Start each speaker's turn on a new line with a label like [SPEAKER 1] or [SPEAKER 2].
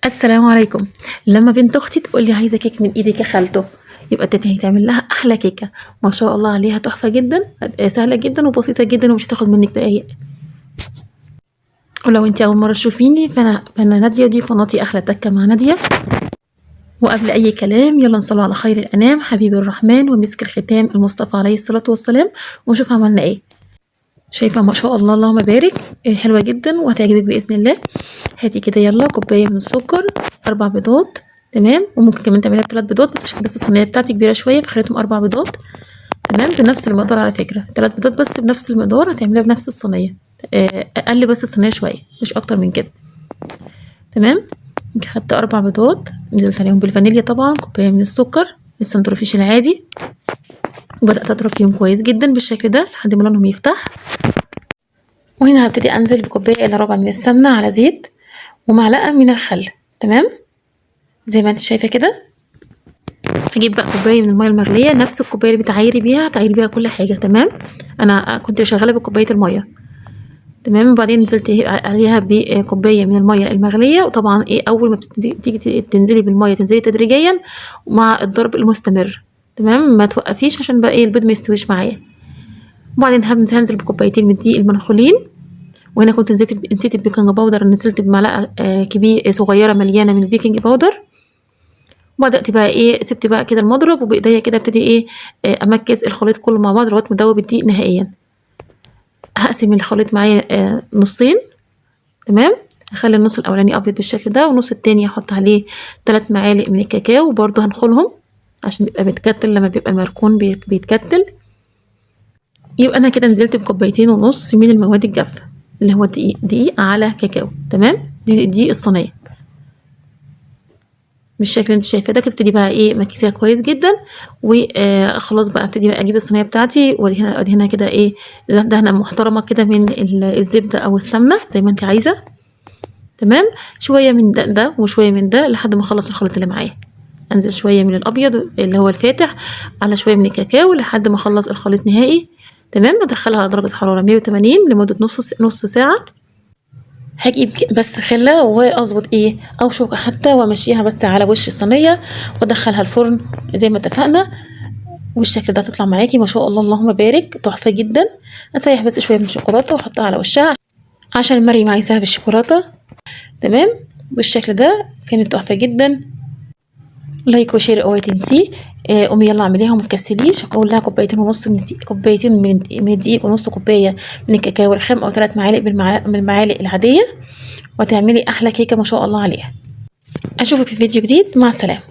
[SPEAKER 1] السلام عليكم. لما بنت اختي تقول لي عايزه كيك من ايدك يا خالته، يبقى تيتا هتعمل لها احلى كيكه ما شاء الله عليها، تحفه جدا، سهله جدا وبسيطه جدا ومش هتاخد منك دقايق. ولو انت اول مره تشوفيني فانا ناديه، ودي قناتي احلى تكه مع ناديه. وقبل اي كلام يلا نصلي على خير الانام حبيب الرحمن ومسك الختام المصطفى عليه الصلاه والسلام، ونشوف عملنا ايه. شايفه ما شاء الله اللهم بارك، حلوه جدا وهتعجبك باذن الله. هاتي كده يلا كوبايه من السكر، 4 بيضات، تمام. وممكن كمان تعمليها ب3 بيضات، بس عشان بس الصينيه بتاعتي كبيره شويه فخليتهم 4 بيضات، تمام. بنفس المقدار على فكره، 3 بيضات بس بنفس المقدار هتعمليها بنفس الصينيه، اقل بس الصينيه شويه مش اكتر من كده، تمام. خدت 4 بيضات، نزلت عليهم بالفانيليا طبعا، كوبايه من السكر السنترفيش العادي، وبدات اضرب فيهم كويس جدا بالشكل ده لحد ما لونهم يفتح. وهنا هبتدي انزل بكوبايه الا ربع من السمنه على زيت، ومعلقه من الخل، تمام، زي ما انت شايفه كده. هجيب بقى كوبايه من الميه المغليه، نفس الكوبايه اللي بتعايري بيها هتعايري بيها كل حاجه، تمام. انا كنت شغاله بكوبايه الميه، تمام. وبعدين نزلت عليها بكوبايه من الميه المغليه، وطبعا اول ما تيجي تنزلي بالميه تنزلي تدريجيا مع الضرب المستمر، تمام، ما توقفيش عشان بقى البيض ما يستويش معايا. وبعدين هنزل بكوبايتين من الدقيق المنخولين، وهنا كنت نسيت البيكنج باودر، نزلت بمعلقه كبيره صغيره مليانه من البيكنج باودر. وبدات بقى سبت بقى كده المضرب، وبايديا كده ابتدي امكس الخليط كله مع بعض لغايه ما ادوب الدقيق نهائيا. هقسم الخليط معايا نصين، تمام. هخلي النص الاولاني ابيض بالشكل ده، والنص التاني هحط عليه 3 معالق من الكاكاو، وبرده هنخلهم عشان بيبقى بيتكتل، لما بيبقى مركون بيتكتل. يبقى انا كده نزلت بكوبايتين ونص من المواد الجافه اللي هو دقيق على كاكاو، تمام. دي الصينيه بالشكل اللي انت شايفاه ده. كده ابتدي بقى مكسيها كويس جدا، وخلاص بقى ابتدي بقى اجيب الصينيه بتاعتي وادهنها كده دهنه محترمه كده من الزبده او السمنه زي ما انت عايزه، تمام. شويه من ده وشويه من ده لحد ما اخلص الخليط اللي معايا. انزل شويه من الابيض اللي هو الفاتح على شويه من الكاكاو لحد ما اخلص الخليط نهائي، تمام. ادخلها على درجه حراره 180 لمده نص ساعه. هجيب بس خله واظبط او شوكه حتى، وامشيها بس على وش الصينيه وادخلها الفرن زي ما اتفقنا. والشكل ده تطلع معاكي ما شاء الله اللهم بارك، تحفه جدا. اسيح بس شويه من الشوكولاته واحطها على وشها عشان مريم عايزاها بالشوكولاته، تمام. بالشكل ده كانت تحفه جدا. لايك وشير اوعي تنسيه. قومي يلا اعمليها وما تكسليش. هقول لها كوبايتين ونص من الدقيق ونص كوبايه من الكاكاو الخام، او 3 معالق من المعالق العاديه، وتعملي احلى كيكه ما شاء الله عليها. اشوفك في فيديو جديد، مع السلامه.